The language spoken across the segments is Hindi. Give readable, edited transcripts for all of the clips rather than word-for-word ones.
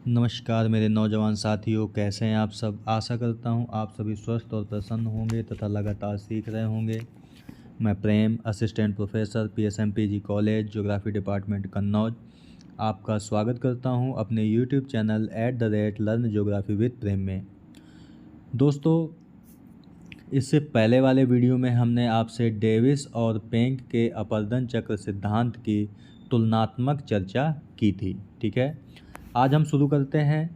नमस्कार मेरे नौजवान साथियों, कैसे हैं आप सब। आशा करता हूं आप सभी स्वस्थ और प्रसन्न होंगे तथा लगातार सीख रहे होंगे। मैं Prem, assistant professor PSMPG college geography department Kannauj, आपका स्वागत करता हूं अपने YouTube channel @learn geography with Prem में। दोस्तों, इससे पहले वाले वीडियो में हमने आपसे डेविस और पेंक के अपरदन चक्र सिद्धांत की तुलनात्मक चर्चा की थी। ठीक है, आज हम शुरू करते हैं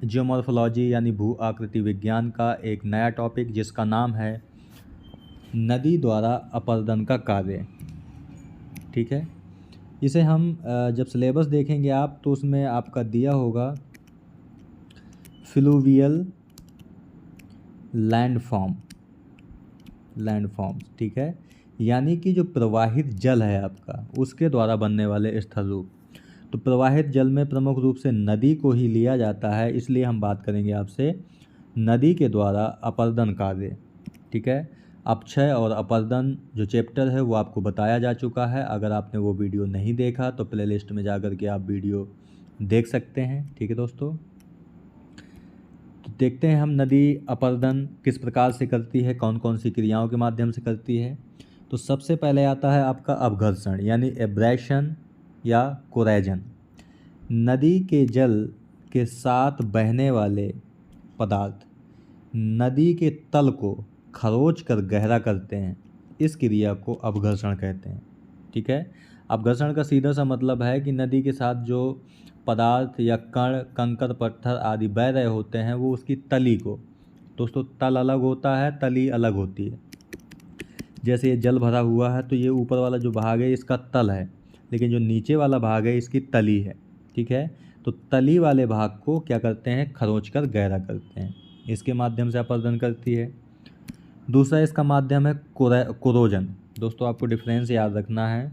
जियोमॉर्फोलॉजी यानी भू आकृति विज्ञान का एक नया टॉपिक, जिसका नाम है नदी द्वारा अपरदन का कार्य। ठीक है, इसे हम जब सिलेबस देखेंगे आप, तो उसमें आपका दिया होगा फ्लूवियल लैंडफॉर्म्स। ठीक है, यानी कि जो प्रवाहित जल है आपका, उसके द्वारा बनने वाले स्थल रूप। तो प्रवाहित जल में प्रमुख रूप से नदी को ही लिया जाता है, इसलिए हम बात करेंगे आपसे नदी के द्वारा अपरदन कार्य। ठीक है, अपक्षय और अपरदन जो चैप्टर है वो आपको बताया जा चुका है। अगर आपने वो वीडियो नहीं देखा तो प्लेलिस्ट में जाकर के आप वीडियो देख सकते हैं। ठीक है दोस्तों, तो देखते हैं हम नदी अपरदन किस प्रकार से करती है, कौन कौन सी क्रियाओं के माध्यम से करती है। तो सबसे पहले आता है आपका अपघर्षण यानी एब्रेशन या कोरैजन। नदी के जल के साथ बहने वाले पदार्थ नदी के तल को खरोच कर गहरा करते हैं, इस क्रिया को अपघर्षण कहते हैं। ठीक है, अपघर्षण का सीधा सा मतलब है कि नदी के साथ जो पदार्थ या कण, कंकर, पत्थर आदि बह रहे होते हैं, वो उसकी तली को, दोस्तों तल अलग होता है, तली अलग होती है। जैसे ये जल भरा हुआ है तो ये ऊपर वाला जो भाग है इसका तल है, लेकिन जो नीचे वाला भाग है इसकी तली है। ठीक है, तो तली वाले भाग को क्या करते हैं, खरोंच कर गहरा करते हैं, इसके माध्यम से अपरदन करती है। दूसरा इसका माध्यम है कोरोजन। दोस्तों आपको डिफरेंस याद रखना है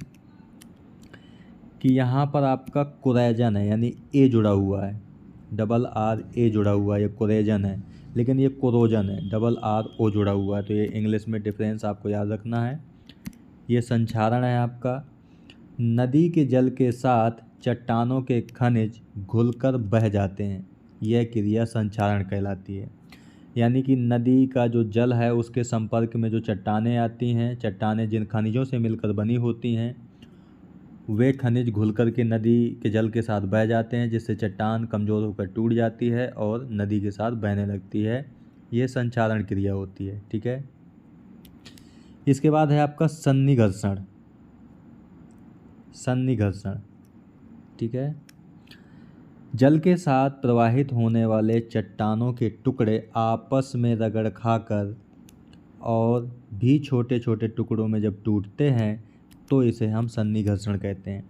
कि यहाँ पर आपका कोरैजन है यानी ए जुड़ा हुआ है, RR जुड़ा हुआ है, ये कोरेजन है, लेकिन ये कोरोजन है, RRO जुड़ा हुआ है। तो ये इंग्लिश में डिफरेंस आपको याद रखना है। ये संक्षारण है आपका। नदी के जल के साथ चट्टानों के खनिज घुलकर बह जाते हैं, यह क्रिया संक्षारण कहलाती है। यानी कि नदी का जो जल है उसके संपर्क में जो चट्टानें आती हैं, चट्टानें जिन खनिजों से मिलकर बनी होती हैं, वे खनिज घुलकर के नदी के जल के साथ बह जाते हैं, जिससे चट्टान कमज़ोर होकर टूट जाती है और नदी के साथ बहने लगती है। ये संक्षारण क्रिया होती है। ठीक है, इसके बाद है आपका सन्निघर्षण। ठीक है, जल के साथ प्रवाहित होने वाले चट्टानों के टुकड़े आपस में रगड़ खाकर और भी छोटे छोटे टुकड़ों में जब टूटते हैं तो इसे हम सन्निघर्षण कहते हैं।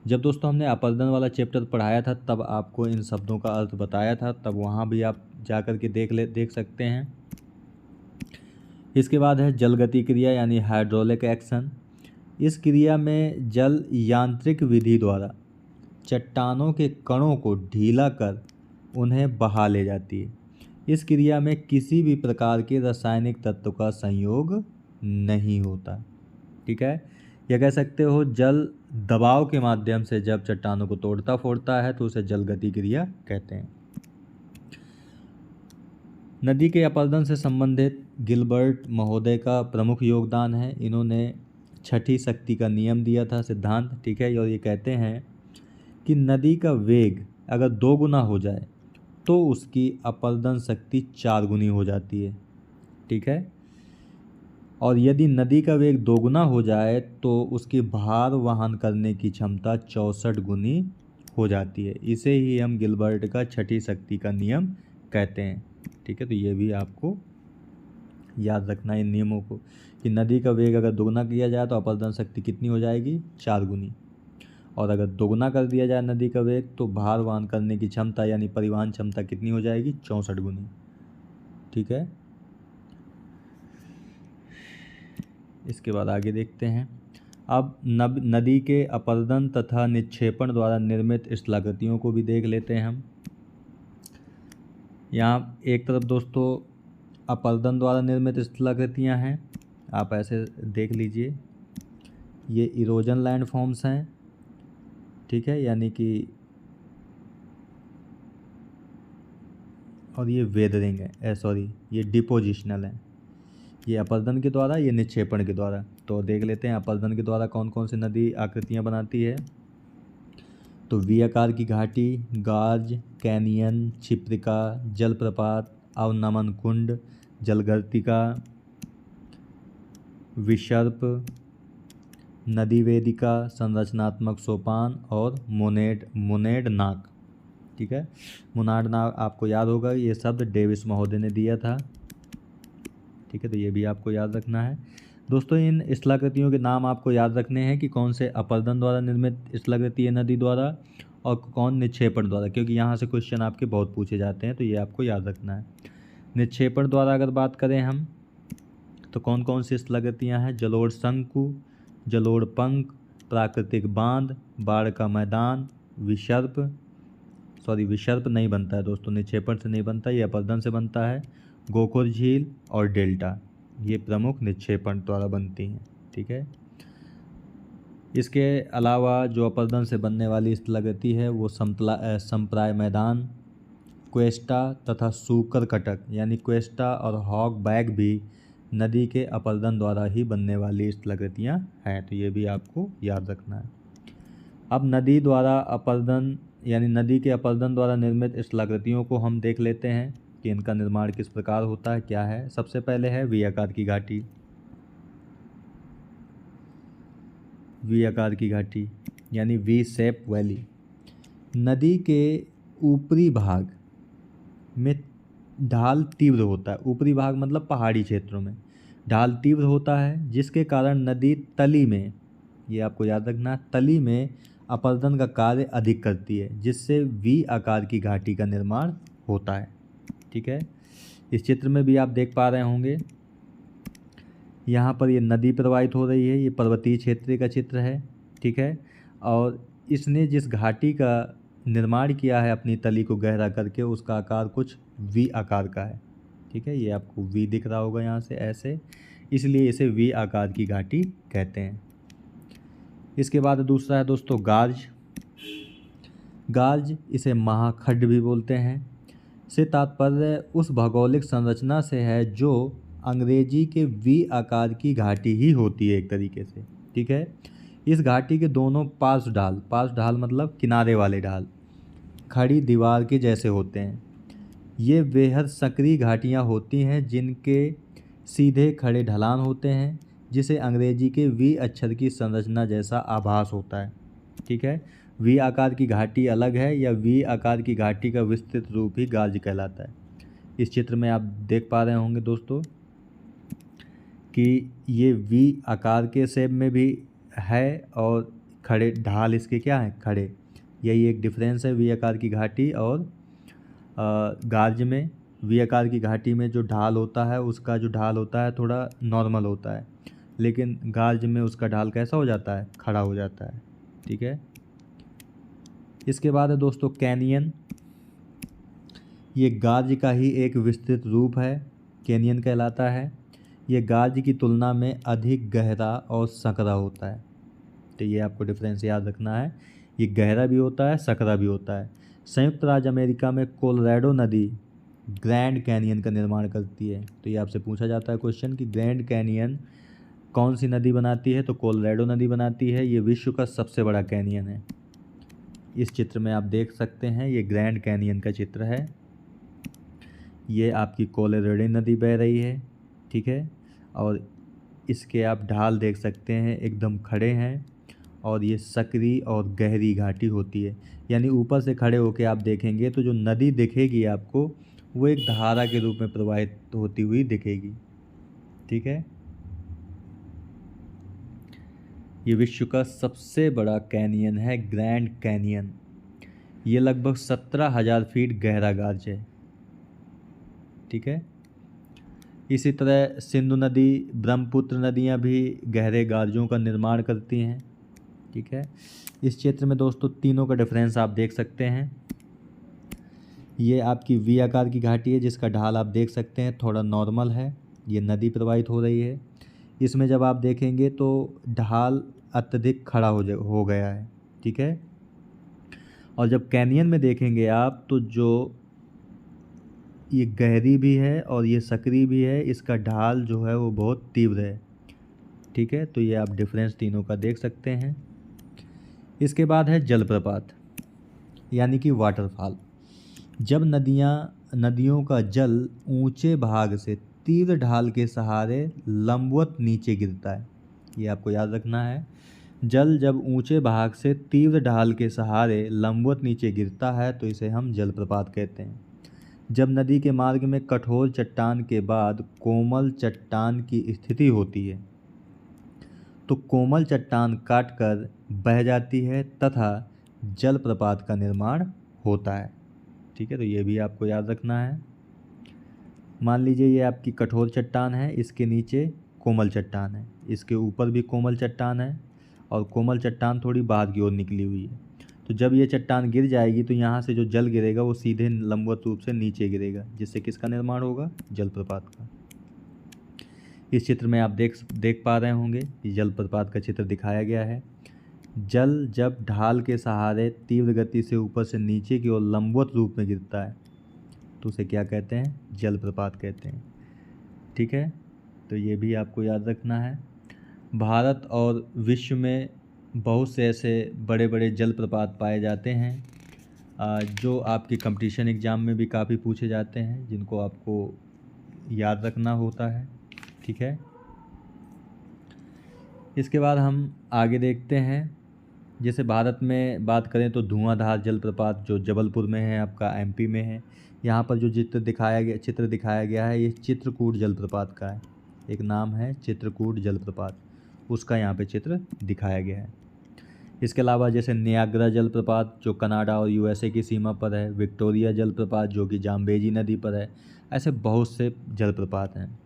जब दोस्तों हमने अपरदन वाला चैप्टर पढ़ाया था तब आपको इन शब्दों का अर्थ बताया था, तब वहाँ भी आप जाकर के देख सकते हैं। इसके बाद है जल गति क्रिया यानी हाइड्रोलिक एक्शन। इस क्रिया में जल यांत्रिक विधि द्वारा चट्टानों के कणों को ढीला कर उन्हें बहा ले जाती है। इस क्रिया में किसी भी प्रकार के रासायनिक तत्व का संयोग नहीं होता। ठीक है, या कह सकते हो जल दबाव के माध्यम से जब चट्टानों को तोड़ता फोड़ता है तो उसे जल गति क्रिया कहते हैं। नदी के अपरदन से संबंधित गिलबर्ट महोदय का प्रमुख योगदान है। इन्होंने छठी शक्ति का नियम दिया था, सिद्धांत। ठीक है, और ये कहते हैं कि नदी का वेग अगर 2 गुना हो जाए तो उसकी अपरदन शक्ति 4 गुनी हो जाती है। ठीक है, और यदि नदी का वेग 2 गुना हो जाए तो उसकी भार वहन करने की क्षमता 64 गुनी हो जाती है। इसे ही हम गिलबर्ट का छठी शक्ति का नियम कहते हैं। ठीक है, तो ये भी आपको याद रखना है इन नियमों को, कि नदी का वेग अगर दोगुना किया जाए तो अपरदन शक्ति कितनी हो जाएगी, 4 गुनी। और अगर दोगुना कर दिया जाए नदी का वेग तो भार वहन करने की क्षमता यानी परिवहन क्षमता कितनी हो जाएगी, 64 गुनी। ठीक है, इसके बाद आगे देखते हैं। अब नदी के अपरदन तथा निक्षेपण द्वारा निर्मित स्थलाकृतियों को भी देख लेते हैं हम। यहाँ एक तरफ दोस्तों अपरदन द्वारा निर्मित स्थलाकृतियाँ हैं, आप ऐसे देख लीजिए। ये इरोजन लैंडफॉर्म्स हैं। ठीक है, यानी कि और ये वेदरिंग है, सॉरी ये डिपोजिशनल है। ये अपर्दन के द्वारा, ये निक्षेपण के द्वारा। तो देख लेते हैं अपर्दन के द्वारा कौन कौन सी नदी आकृतियाँ बनाती है। तो वी आकार की घाटी, गार्ज, कैनियन, क्षिप्रिका, जलप्रपात, अवनमन कुंड, जलगर्तिका, विसर्प, नदी वेदिका, संरचनात्मक सोपान और मुनेड नाक। ठीक है, मुनाड नाक आपको याद होगा, ये शब्द डेविस महोदय ने दिया था। ठीक है, तो ये भी आपको याद रखना है। दोस्तों इन स्थलाकृतियों के नाम आपको याद रखने हैं कि कौन से अपर्दन द्वारा निर्मित स्थलाकृति है नदी द्वारा और कौन निक्षेपण द्वारा, क्योंकि यहाँ से क्वेश्चन आपके बहुत पूछे जाते हैं, तो ये आपको याद रखना है। निक्षेपण द्वारा अगर बात करें हम, तो कौन कौन सी स्थलाकृतियाँ हैं। जलोढ़ शंकु, जलोढ़ पंख, प्राकृतिक बांध, बाढ़ का मैदान, विसर्प नहीं बनता है दोस्तों, निक्षेपण से नहीं बनता, ये अपर्दन से बनता है। गोकुल झील और डेल्टा, ये प्रमुख निक्षेपण द्वारा बनती हैं। ठीक है, इसके अलावा जो अपर्दन से बनने वाली स्थलाकृति है वो संप्राय मैदान, क्वेस्टा तथा सूकर कटक, यानी क्वेस्टा और हॉग बैग भी नदी के अपर्दन द्वारा ही बनने वाली स्थलाकृतियाँ हैं, तो ये भी आपको याद रखना है। अब नदी द्वारा अपर्दन यानी नदी के अपर्दन द्वारा निर्मित स्थलाकृतियों को हम देख लेते हैं कि इनका निर्माण किस प्रकार होता है, क्या है। सबसे पहले है वी आकार की घाटी। वी आकार की घाटी यानी वी शेप वैली। नदी के ऊपरी भाग में ढाल तीव्र होता है, ऊपरी भाग मतलब पहाड़ी क्षेत्रों में ढाल तीव्र होता है, जिसके कारण नदी तली में, ये आपको याद रखना, तली में अपर्दन का कार्य अधिक करती है, जिससे वी आकार की घाटी का निर्माण होता है। ठीक है, इस चित्र में भी आप देख पा रहे होंगे, यहाँ पर ये नदी प्रवाहित हो रही है, ये पर्वतीय क्षेत्र का चित्र है। ठीक है, और इसने जिस घाटी का निर्माण किया है अपनी तली को गहरा करके, उसका आकार कुछ वी आकार का है। ठीक है, ये आपको वी दिख रहा होगा यहाँ से ऐसे, इसलिए इसे वी आकार की घाटी कहते हैं। इसके बाद दूसरा है दोस्तों गार्ज। गार्ज इसे महाखड्ड भी बोलते हैं, से तात्पर्य उस भौगोलिक संरचना से है जो अंग्रेजी के वी आकार की घाटी ही होती है एक तरीके से। ठीक है, इस घाटी के दोनों पार्श्व ढाल मतलब किनारे वाले ढाल खड़ी दीवार के जैसे होते हैं। ये बेहद संकरी घाटियाँ होती हैं जिनके सीधे खड़े ढलान होते हैं, जिसे अंग्रेजी के वी अक्षर की संरचना जैसा आभास होता है। ठीक है, वी आकार की घाटी अलग है, या वी आकार की घाटी का विस्तृत रूप ही गार्ज कहलाता है। इस चित्र में आप देख पा रहे होंगे दोस्तों कि ये वी आकार के शेप में भी है और खड़े ढाल इसके क्या हैं, खड़े। यही एक डिफरेंस है वी आकार की घाटी और गार्ज में। वी आकार की घाटी में जो ढाल होता है, उसका जो ढाल होता है थोड़ा नॉर्मल होता है, लेकिन गार्ज में उसका ढाल कैसा हो जाता है, खड़ा हो जाता है। ठीक है, इसके बाद है दोस्तों कैनियन। ये गार्ज का ही एक विस्तृत रूप है, कैनियन कहलाता है। ये गार्ज की तुलना में अधिक गहरा और सकरा होता है, तो ये आपको डिफरेंस याद रखना है, ये गहरा भी होता है, सकरा भी होता है। संयुक्त राज्य अमेरिका में कोलोराडो नदी ग्रैंड कैनियन का निर्माण करती है, तो ये आपसे पूछा जाता है क्वेश्चन कि ग्रैंड कैनियन कौन सी नदी बनाती है, तो कोलोराडो नदी बनाती है। ये विश्व का सबसे बड़ा कैनियन है। इस चित्र में आप देख सकते हैं, ये ग्रैंड कैनियन का चित्र है। ये आपकी कोलोराडो नदी बह रही है। ठीक है, और इसके आप ढाल देख सकते हैं, एकदम खड़े हैं, और ये सकरी और गहरी घाटी होती है, यानी ऊपर से खड़े होकर आप देखेंगे तो जो नदी दिखेगी आपको वो एक धारा के रूप में प्रवाहित होती हुई दिखेगी। ठीक है, ये विश्व का सबसे बड़ा कैनियन है ग्रैंड कैनियन। ये लगभग 17,000 फीट गहरा गार्ज है। ठीक है, इसी तरह सिंधु नदी, ब्रह्मपुत्र नदियाँ भी गहरे गार्जों का निर्माण करती हैं। ठीक है, इस क्षेत्र में दोस्तों तीनों का डिफरेंस आप देख सकते हैं। ये आपकी वी आकार की घाटी है, जिसका ढाल आप देख सकते हैं थोड़ा नॉर्मल है, ये नदी प्रवाहित हो रही है। इसमें जब आप देखेंगे तो ढाल अत्यधिक खड़ा हो गया है। ठीक है, और जब कैनियन में देखेंगे आप तो जो ये गहरी भी है और ये सकरी भी है, इसका ढाल जो है वो बहुत तीव्र है। ठीक है, तो ये आप डिफरेंस तीनों का देख सकते हैं। इसके बाद है जलप्रपात यानी कि वाटरफॉल। जब नदियों का जल ऊंचे भाग से तीव्र ढाल के सहारे लंबवत नीचे गिरता है, ये आपको याद रखना है। जल जब ऊंचे भाग से तीव्र ढाल के सहारे लंबवत नीचे गिरता है तो इसे हम जलप्रपात कहते हैं। जब नदी के मार्ग में कठोर चट्टान के बाद कोमल चट्टान की स्थिति होती है तो कोमल चट्टान काटकर बह जाती है तथा जलप्रपात का निर्माण होता है। ठीक है, तो ये भी आपको याद रखना है। मान लीजिए ये आपकी कठोर चट्टान है, इसके नीचे कोमल चट्टान है, इसके ऊपर भी कोमल चट्टान है और कोमल चट्टान थोड़ी बाहर की ओर निकली हुई है। तो जब ये चट्टान गिर जाएगी तो यहाँ से जो जल गिरेगा वो सीधे लंबवत रूप से नीचे गिरेगा, जिससे किसका निर्माण होगा? जलप्रपात का। इस चित्र में आप देख पा रहे होंगे कि जलप्रपात का चित्र दिखाया गया है। जल जब ढाल के सहारे तीव्र गति से ऊपर से नीचे की ओर लंबवत रूप में गिरता है तो उसे क्या कहते हैं? जलप्रपात कहते हैं। ठीक है, तो ये भी आपको याद रखना है। भारत और विश्व में बहुत से ऐसे बड़े बड़े जलप्रपात पाए जाते हैं जो आपके कंपटीशन एग्ज़ाम में भी काफ़ी पूछे जाते हैं, जिनको आपको याद रखना होता है। ठीक है, इसके बाद हम आगे देखते हैं। जैसे भारत में बात करें तो धुआंधार जलप्रपात जो जबलपुर में है, आपका एमपी में है। यहाँ पर जो चित्र दिखाया गया है ये चित्रकूट जलप्रपात का है। एक नाम है चित्रकूट जलप्रपात, उसका यहाँ पे चित्र दिखाया गया है। इसके अलावा जैसे नियाग्रा जलप्रपात जो कनाडा और यूएसए की सीमा पर है, विक्टोरिया जलप्रपात जो कि जाम्बेजी नदी पर है, ऐसे बहुत से जलप्रपात हैं।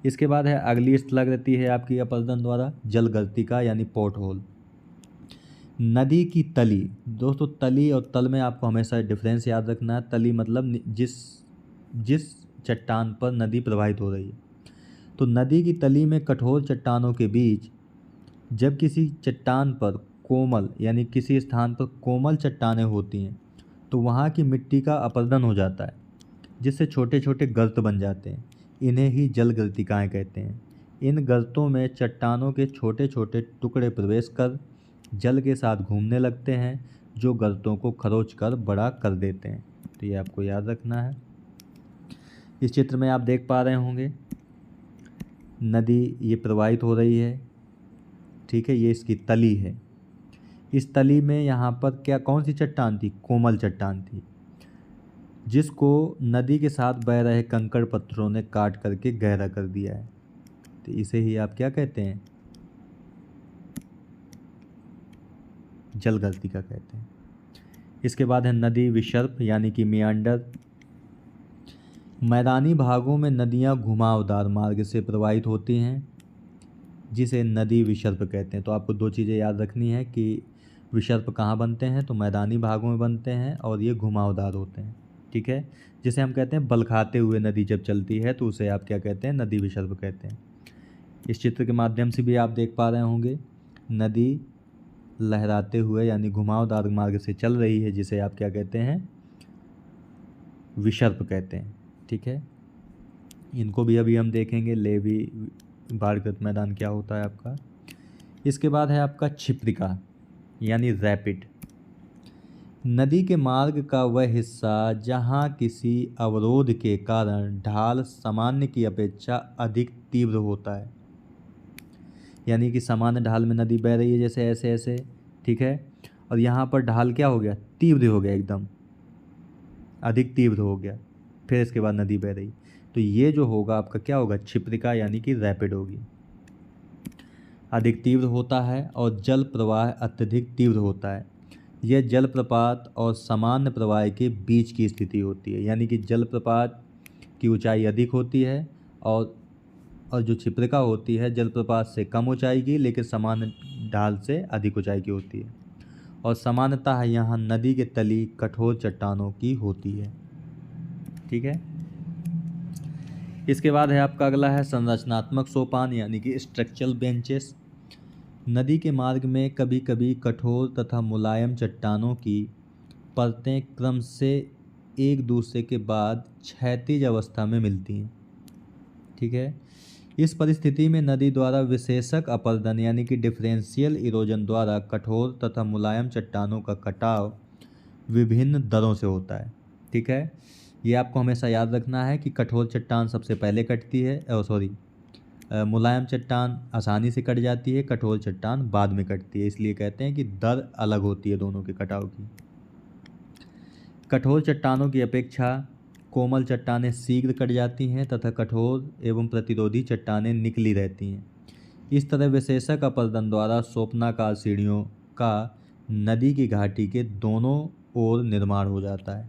इसके बाद है अगली स्थलाकृति है आपकी अपर्दन द्वारा जलगर्तिका यानी पोर्ट होल। नदी की तली, दोस्तों तली और तल में आपको हमेशा डिफरेंस याद रखना है। तली मतलब जिस चट्टान पर नदी प्रवाहित हो रही है। तो नदी की तली में कठोर चट्टानों के बीच जब किसी चट्टान पर कोमल यानी किसी स्थान पर कोमल चट्टानें होती हैं तो वहाँ की मिट्टी का अपरदन हो जाता है, जिससे छोटे छोटे गर्त बन जाते हैं। इन्हें ही जलगर्तिकाएँ कहते हैं। इन गर्तों में चट्टानों के छोटे छोटे टुकड़े प्रवेश कर जल के साथ घूमने लगते हैं, जो गर्तों को खरोच कर बड़ा कर देते हैं। तो ये आपको याद रखना है। इस चित्र में आप देख पा रहे होंगे नदी ये प्रवाहित हो रही है। ठीक है, ये इसकी तली है। इस तली में यहाँ पर कौन सी चट्टान थी? कोमल चट्टान थी, जिसको नदी के साथ बह रहे कंकड़ पत्थरों ने काट करके गहरा कर दिया है। तो इसे ही आप क्या कहते हैं? जलगर्तिका कहते हैं। इसके बाद है नदी विसर्प यानी कि मियांडर। मैदानी भागों में नदियाँ घुमावदार मार्ग से प्रवाहित होती हैं, जिसे नदी विसर्प कहते हैं। तो आपको दो चीज़ें याद रखनी है कि विसर्प कहाँ बनते हैं, तो मैदानी भागों में बनते हैं और ये घुमावदार होते हैं। ठीक है, जिसे हम कहते हैं बल खाते हुए नदी जब चलती है तो उसे आप क्या कहते हैं? नदी विसर्प कहते हैं। इस चित्र के माध्यम से भी आप देख पा रहे होंगे नदी लहराते हुए यानी घुमावदार मार्ग से चल रही है, जिसे आप क्या कहते हैं? विसर्प कहते हैं। ठीक है, इनको भी अभी हम देखेंगे, लेवी बाढ़ग्रस्त मैदान क्या होता है आपका। इसके बाद है आपका क्षिप्रिका यानी रैपिड। नदी के मार्ग का वह हिस्सा जहाँ किसी अवरोध के कारण ढाल सामान्य की अपेक्षा अधिक तीव्र होता है। यानी कि सामान्य ढाल में नदी बह रही है जैसे ऐसे ऐसे, ठीक है, और यहाँ पर ढाल क्या हो गया? तीव्र हो गया, एकदम अधिक तीव्र हो गया, फिर इसके बाद नदी बह रही। तो ये जो होगा आपका क्या होगा? क्षिप्रिका यानी कि रैपिड होगी। अधिक तीव्र होता है और जल प्रवाह अत्यधिक तीव्र होता है। यह जलप्रपात और सामान्य प्रवाह के बीच की स्थिति होती है। यानी कि जलप्रपात की ऊंचाई अधिक होती है और जो क्षिप्रिका होती है जलप्रपात से कम ऊंचाई की, लेकिन सामान्य ढाल से अधिक ऊंचाई की होती है। और सामान्यतः यहाँ नदी के तली कठोर चट्टानों की होती है। ठीक है, इसके बाद है आपका अगला है संरचनात्मक सोपान यानी कि स्ट्रक्चरल बेंचेस। नदी के मार्ग में कभी कभी कठोर तथा मुलायम चट्टानों की परतें क्रम से एक दूसरे के बाद क्षैतिज अवस्था में मिलती हैं। ठीक है, इस परिस्थिति में नदी द्वारा विशेषक अपरदन यानी कि डिफरेंशियल इरोजन द्वारा कठोर तथा मुलायम चट्टानों का कटाव विभिन्न दरों से होता है। ठीक है, ये आपको हमेशा याद रखना है कि कठोर चट्टान सबसे पहले कटती है, मुलायम चट्टान आसानी से कट जाती है, कठोर चट्टान बाद में कटती है। इसलिए कहते हैं कि दर अलग होती है दोनों के कटाव की। कठोर चट्टानों की अपेक्षा कोमल चट्टानें शीघ्र कट जाती हैं तथा कठोर एवं प्रतिरोधी चट्टानें निकली रहती हैं। इस तरह विशेषक अपरदन द्वारा सोपनाकार सीढ़ियों का नदी की घाटी के दोनों ओर निर्माण हो जाता है।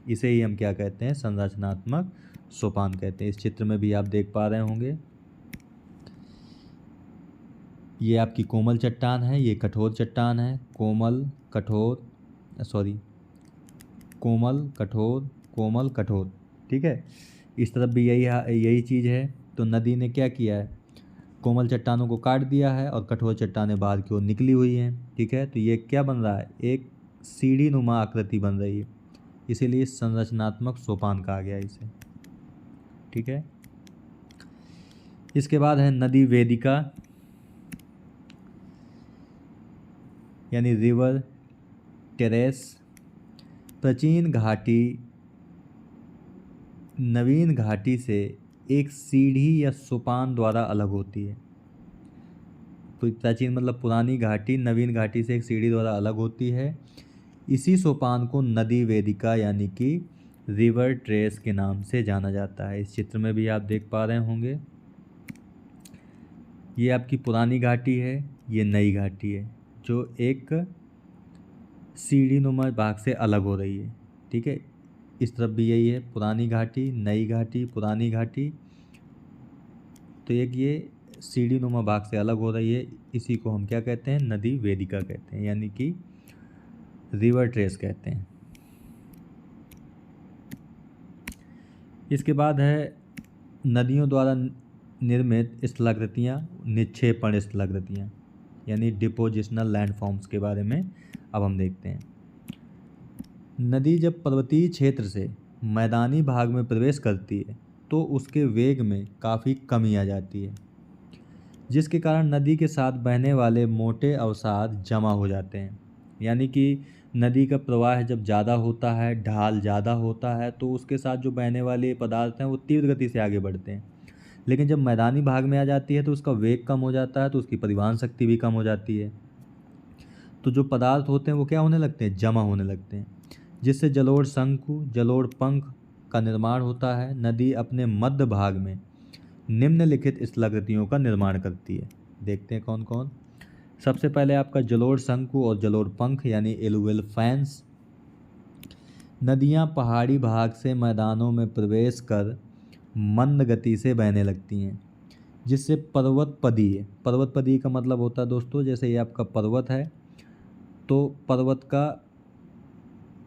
इसे ही हम क्या कहते हैं, संरचनात्मक सोपान कहते हैं। इस चित्र में भी आप देख पा रहे होंगे, ये आपकी कोमल चट्टान है, ये कठोर चट्टान है। कोमल कठोर कोमल कठोर। ठीक है, इस तरफ भी यही चीज़ है। तो नदी ने क्या किया है, कोमल चट्टानों को काट दिया है और कठोर चट्टानें बाहर की ओर निकली हुई हैं। ठीक है, तो ये क्या बन रहा है, एक सीढ़ी नुमा आकृति बन रही है, इसीलिए संरचनात्मक सोपान कहा गया इसे। ठीक है, इसके बाद है नदी वेदिका यानी रिवर टेरेस। प्राचीन घाटी नवीन घाटी से एक सीढ़ी या सोपान द्वारा अलग होती है। प्राचीन मतलब पुरानी घाटी नवीन घाटी से एक सीढ़ी द्वारा अलग होती है। इसी सोपान को नदी वेदिका यानी कि रिवर ट्रेस के नाम से जाना जाता है। इस चित्र में भी आप देख पा रहे होंगे, ये आपकी पुरानी घाटी है, ये नई घाटी है जो एक सीढ़ी नुमा भाग से अलग हो रही है। ठीक है, इस तरफ भी यही है, पुरानी घाटी नई घाटी पुरानी घाटी, तो एक ये सीढ़ी नुमा भाग से अलग हो रही है। इसी को हम क्या कहते हैं, नदी वेदिका कहते हैं यानी कि रिवर ट्रेस कहते हैं। इसके बाद है नदियों द्वारा निर्मित स्थलाकृतियाँ, निक्षेपण स्थलाकृतियाँ यानी डिपोजिशनल लैंडफॉर्म्स के बारे में अब हम देखते हैं। नदी जब पर्वतीय क्षेत्र से मैदानी भाग में प्रवेश करती है तो उसके वेग में काफ़ी कमी आ जाती है, जिसके कारण नदी के साथ बहने वाले मोटे अवसाद जमा हो जाते हैं। यानी कि नदी का प्रवाह जब ज़्यादा होता है, ढाल ज़्यादा होता है, तो उसके साथ जो बहने वाले पदार्थ हैं वो तीव्र गति से आगे बढ़ते हैं। लेकिन जब मैदानी भाग में आ जाती है तो उसका वेग कम हो जाता है, तो उसकी परिवहन शक्ति भी कम हो जाती है। तो जो पदार्थ होते हैं वो क्या होने लगते हैं, जमा होने लगते हैं, जिससे जलोढ़ शंकु जलोढ़ पंख का निर्माण होता है। नदी अपने मध्य भाग में निम्नलिखित स्थलाकृतियों का निर्माण करती है। देखते हैं कौन कौन। सबसे पहले आपका जलोढ़ शंकु और जलोढ़ पंख यानी एलुवियल फैंस। नदियाँ पहाड़ी भाग से मैदानों में प्रवेश कर मंद गति से बहने लगती हैं, जिससे पर्वतपदीय का मतलब होता है दोस्तों, जैसे ये आपका पर्वत है तो पर्वत का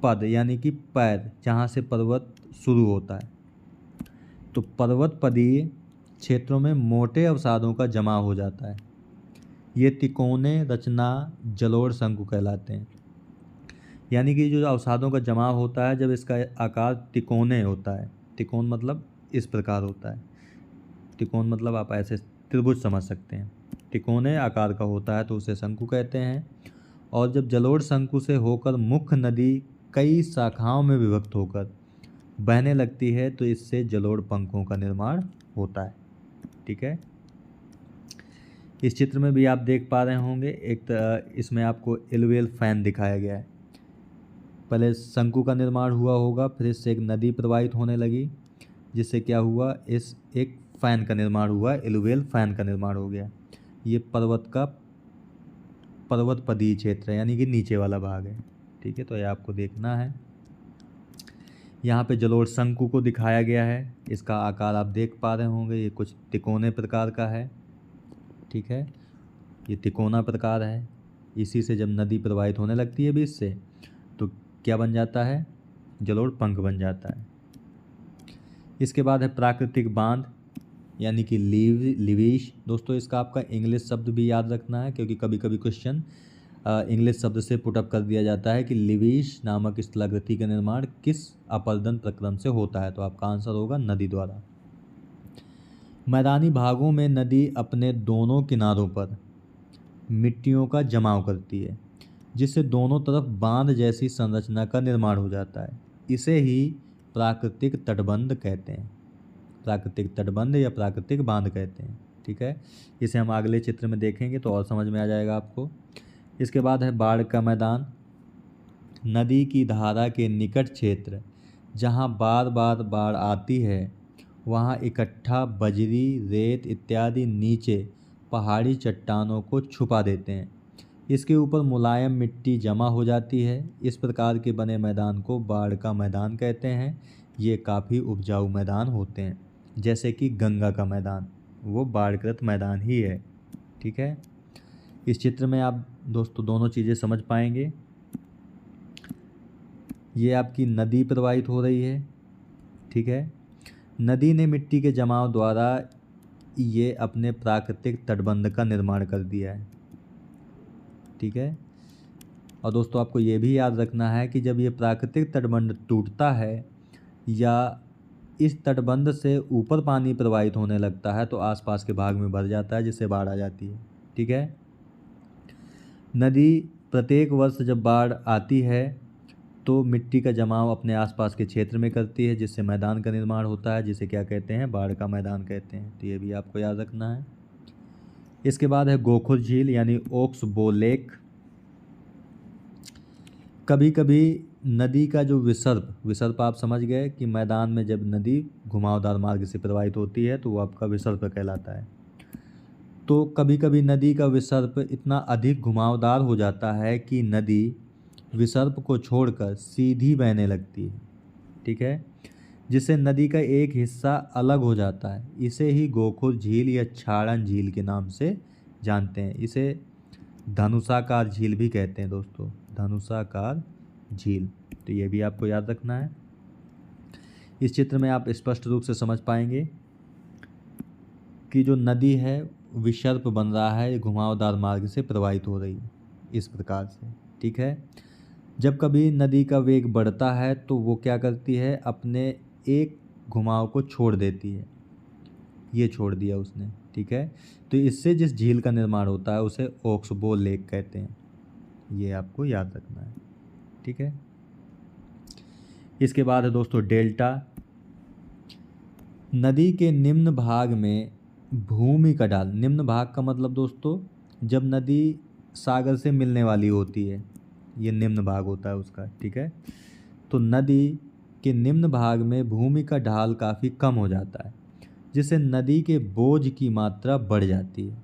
पद यानी कि पैर, जहाँ से पर्वत शुरू होता है, तो पर्वतपदीय क्षेत्रों में मोटे अवसादों का जमा हो जाता है। ये तिकोने रचना जलोढ़ शंकु कहलाते हैं। यानी कि जो अवसादों का जमाव होता है, जब इसका आकार तिकोने होता है, तिकोन मतलब इस प्रकार होता है, तिकोन मतलब आप ऐसे त्रिभुज समझ सकते हैं, तिकोने आकार का होता है तो उसे शंकु कहते हैं। और जब जलोढ़ शंकु से होकर मुख्य नदी कई शाखाओं में विभक्त होकर बहने लगती है तो इससे जलोढ़ पंखों का निर्माण होता है। ठीक है, इस चित्र में भी आप देख पा रहे होंगे, इसमें आपको एलुवियल फैन दिखाया गया है। पहले शंकु का निर्माण हुआ होगा, फिर इससे एक नदी प्रवाहित होने लगी, जिससे क्या हुआ, इस एक फैन का निर्माण हुआ, एलुवियल फैन का निर्माण हो गया। ये पर्वतपदीय क्षेत्र है यानी कि नीचे वाला भाग है। ठीक है, तो ये आपको देखना है। यहाँ पे जलोढ़ शंकु को दिखाया गया है, इसका आकार आप देख पा रहे होंगे, ये कुछ तिकोने प्रकार का है। ठीक है, ये तिकोना प्रकार है। इसी से जब नदी प्रवाहित होने लगती है बीच से, तो क्या बन जाता है, जलोढ़ पंख बन जाता है। इसके बाद है प्राकृतिक बांध यानी कि लीवेज। दोस्तों इसका आपका इंग्लिश शब्द भी याद रखना है, क्योंकि कभी कभी क्वेश्चन इंग्लिश शब्द से पुटअप कर दिया जाता है कि लिविश नामक स्थलाकृति का निर्माण किस अपरदन प्रक्रम से होता है। तो आपका आंसर होगा नदी द्वारा। मैदानी भागों में नदी अपने दोनों किनारों पर मिट्टियों का जमाव करती है, जिससे दोनों तरफ बांध जैसी संरचना का निर्माण हो जाता है। इसे ही प्राकृतिक तटबंध कहते हैं। प्राकृतिक तटबंध या प्राकृतिक बांध कहते हैं। ठीक है, इसे हम अगले चित्र में देखेंगे तो और समझ में आ जाएगा आपको। इसके बाद है बाढ़ का मैदान। नदी की धारा के निकट क्षेत्र जहाँ बार बार बाढ़ आती है, वहाँ इकट्ठा बजरी, रेत इत्यादि नीचे पहाड़ी चट्टानों को छुपा देते हैं। इसके ऊपर मुलायम मिट्टी जमा हो जाती है। इस प्रकार के बने मैदान को बाढ़ का मैदान कहते हैं। ये काफ़ी उपजाऊ मैदान होते हैं, जैसे कि गंगा का मैदान, वो बाढ़ग्रस्त मैदान ही है। ठीक है, इस चित्र में आप दोस्तों दोनों चीज़ें समझ पाएंगे। ये आपकी नदी प्रवाहित हो रही है। ठीक है, नदी ने मिट्टी के जमाव द्वारा ये अपने प्राकृतिक तटबंध का निर्माण कर दिया है। ठीक है, और दोस्तों आपको ये भी याद रखना है कि जब ये प्राकृतिक तटबंध टूटता है या इस तटबंध से ऊपर पानी प्रवाहित होने लगता है तो आसपास के भाग में भर जाता है, जिससे बाढ़ आ जाती है। ठीक है, नदी प्रत्येक वर्ष जब बाढ़ आती है तो मिट्टी का जमाव अपने आसपास के क्षेत्र में करती है, जिससे मैदान का निर्माण होता है, जिसे क्या कहते हैं, बाढ़ का मैदान कहते हैं। तो ये भी आपको याद रखना है। इसके बाद है गोखुर झील यानी ओक्स बो लेक। कभी कभी नदी का जो विसर्प आप समझ गए कि मैदान में जब नदी घुमावदार मार्ग से प्रवाहित होती है तो वो आपका विसर्प कहलाता है। तो कभी कभी नदी का विसर्प इतना अधिक घुमावदार हो जाता है कि नदी विसर्प को छोड़कर सीधी बहने लगती है। ठीक है, जिससे नदी का एक हिस्सा अलग हो जाता है। इसे ही गोखुर झील या छाड़न झील के नाम से जानते हैं। इसे धनुषाकार झील भी कहते हैं दोस्तों, धनुषाकार झील। तो ये भी आपको याद रखना है। इस चित्र में आप स्पष्ट रूप से समझ पाएंगे कि जो नदी है विसर्प बन रहा है, घुमावदार मार्ग से प्रवाहित हो रही है इस प्रकार से। ठीक है, जब कभी नदी का वेग बढ़ता है तो वो क्या करती है, अपने एक घुमाव को छोड़ देती है। ये छोड़ दिया उसने। ठीक है, तो इससे जिस झील का निर्माण होता है उसे ओक्सबो लेक कहते हैं। ये आपको याद रखना है। ठीक है, इसके बाद है दोस्तों डेल्टा। नदी के निम्न भाग में भूमि का ढाल, निम्न भाग का मतलब दोस्तों जब नदी सागर से मिलने वाली होती है, ये निम्न भाग होता है उसका। ठीक है, तो नदी के निम्न भाग में भूमि का ढाल काफ़ी कम हो जाता है, जिससे नदी के बोझ की मात्रा बढ़ जाती है।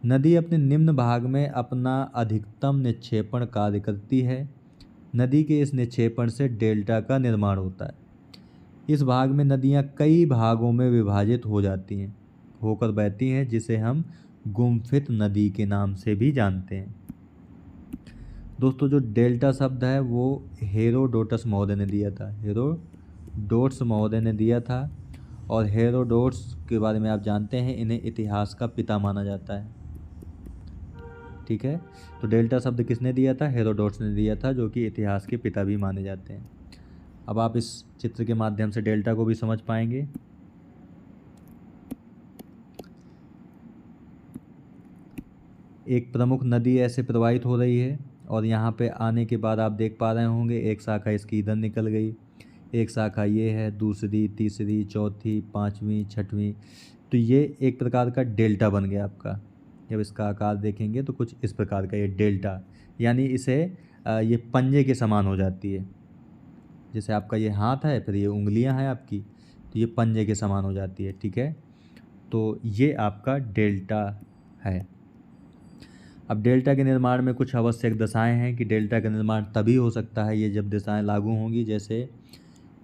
नदी अपने निम्न भाग में अपना अधिकतम निक्षेपण कार्य करती है। नदी के इस निक्षेपण से डेल्टा का निर्माण होता है। इस भाग में नदियाँ कई भागों में विभाजित हो जाती हैं, होकर बहती हैं, जिसे हम गुम्फित नदी के नाम से भी जानते हैं। दोस्तों जो डेल्टा शब्द है वो हेरोडोटस महोदय ने दिया था, हेरोडोट्स महोदय ने दिया था। और हेरोडोट्स के बारे में आप जानते हैं, इन्हें इतिहास का पिता माना जाता है। ठीक है, तो डेल्टा शब्द किसने दिया था, हेरोडोट्स ने दिया था, जो कि इतिहास के पिता भी माने जाते हैं। अब आप इस चित्र के माध्यम से डेल्टा को भी समझ पाएंगे। एक प्रमुख नदी ऐसे प्रवाहित हो रही है और यहाँ पे आने के बाद आप देख पा रहे होंगे एक शाखा इसकी इधर निकल गई, एक शाखा ये है, दूसरी, तीसरी, चौथी, पाँचवीं, छठवीं। तो ये एक प्रकार का डेल्टा बन गया आपका। जब इसका आकार देखेंगे तो कुछ इस प्रकार का ये डेल्टा, यानी इसे ये पंजे के समान हो जाती है। जैसे आपका ये हाथ है, फिर ये उंगलियां हैं आपकी, तो ये पंजे के समान हो जाती है। ठीक है, तो ये आपका डेल्टा है। अब डेल्टा के निर्माण में कुछ आवश्यक दशाएं हैं कि डेल्टा का निर्माण तभी हो सकता है ये जब दशाएं लागू होंगी। जैसे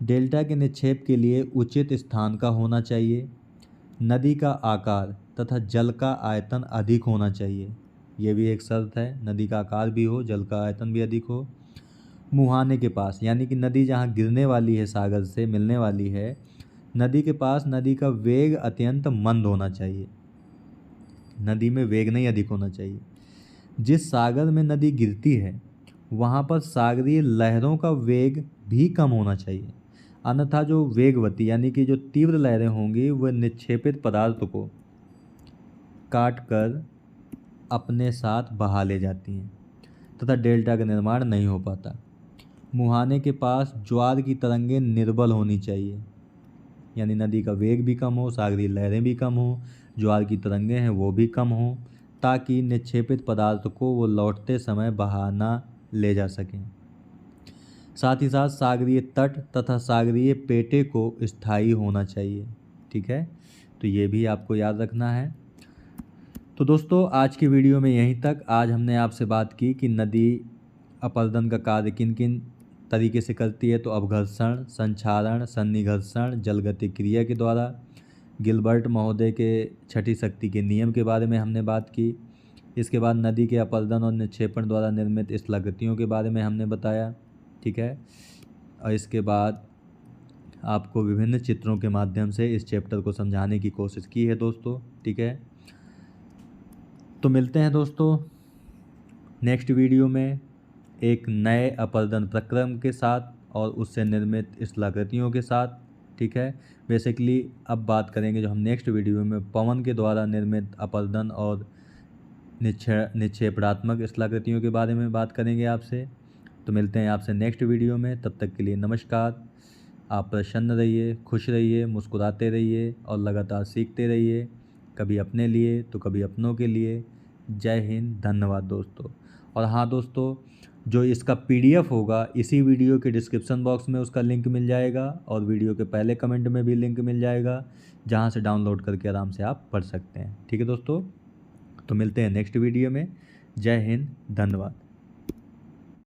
डेल्टा के निक्षेप के लिए उचित स्थान का होना चाहिए, नदी का आकार तथा जल का आयतन अधिक होना चाहिए, ये भी एक शर्त है। नदी का आकार भी हो, जल का आयतन भी अधिक हो। मुहाने के पास, यानी कि नदी जहाँ गिरने वाली है, सागर से मिलने वाली है, नदी के पास नदी का वेग अत्यंत मंद होना चाहिए, नदी में वेग नहीं अधिक होना चाहिए। जिस सागर में नदी गिरती है वहाँ पर सागरीय लहरों का वेग भी कम होना चाहिए, अन्यथा जो वेगवती यानी कि जो तीव्र लहरें होंगी वह निक्षेपित पदार्थ को काट कर अपने साथ बहा ले जाती हैं तथा डेल्टा का निर्माण नहीं हो पाता। मुहाने के पास ज्वार की तरंगें निर्बल होनी चाहिए, यानी नदी का वेग भी कम हो, सागरीय लहरें भी कम हो, ज्वार की तरंगें हैं वो भी कम हो, ताकि निक्षेपित पदार्थ को वो लौटते समय बहाना ले जा सकें। साथ ही साथ सागरीय तट तथा सागरीय पेटे को स्थायी होना चाहिए। ठीक है, तो ये भी आपको याद रखना है। तो दोस्तों आज की वीडियो में यहीं तक। आज हमने आपसे बात की कि नदी अपरदन का कार्य किन किन तरीके से करती है। तो अपघर्षण, संक्षारण, सन्निघर्षण, जलगति क्रिया के द्वारा। गिलबर्ट महोदय के छठी शक्ति के नियम के बारे में हमने बात की। इसके बाद नदी के अपरदन और निक्षेपण द्वारा निर्मित स्थलाकृतियों के बारे में हमने बताया। ठीक है, और इसके बाद आपको विभिन्न चित्रों के माध्यम से इस चैप्टर को समझाने की कोशिश की है दोस्तों। ठीक है, तो मिलते हैं दोस्तों नेक्स्ट वीडियो में एक नए अपरदन प्रक्रम के साथ और उससे निर्मित स्थलाकृतियों के साथ। ठीक है, बेसिकली अब बात करेंगे जो हम नेक्स्ट वीडियो में पवन के द्वारा निर्मित अपरदन और निक्षेपणात्मक स्थलाकृतियों के बारे में बात करेंगे आपसे। तो मिलते हैं आपसे नेक्स्ट वीडियो में, तब तक के लिए नमस्कार। आप प्रसन्न रहिए, खुश रहिए, मुस्कुराते रहिए और लगातार सीखते रहिए, कभी अपने लिए तो कभी अपनों के लिए। जय हिंद, धन्यवाद दोस्तों। और हाँ दोस्तों, जो इसका PDF होगा इसी वीडियो के डिस्क्रिप्शन बॉक्स में उसका लिंक मिल जाएगा और वीडियो के पहले कमेंट में भी लिंक मिल जाएगा, जहाँ से डाउनलोड करके आराम से आप पढ़ सकते हैं। ठीक है दोस्तों, तो मिलते हैं नेक्स्ट वीडियो में। जय हिंद, धन्यवाद।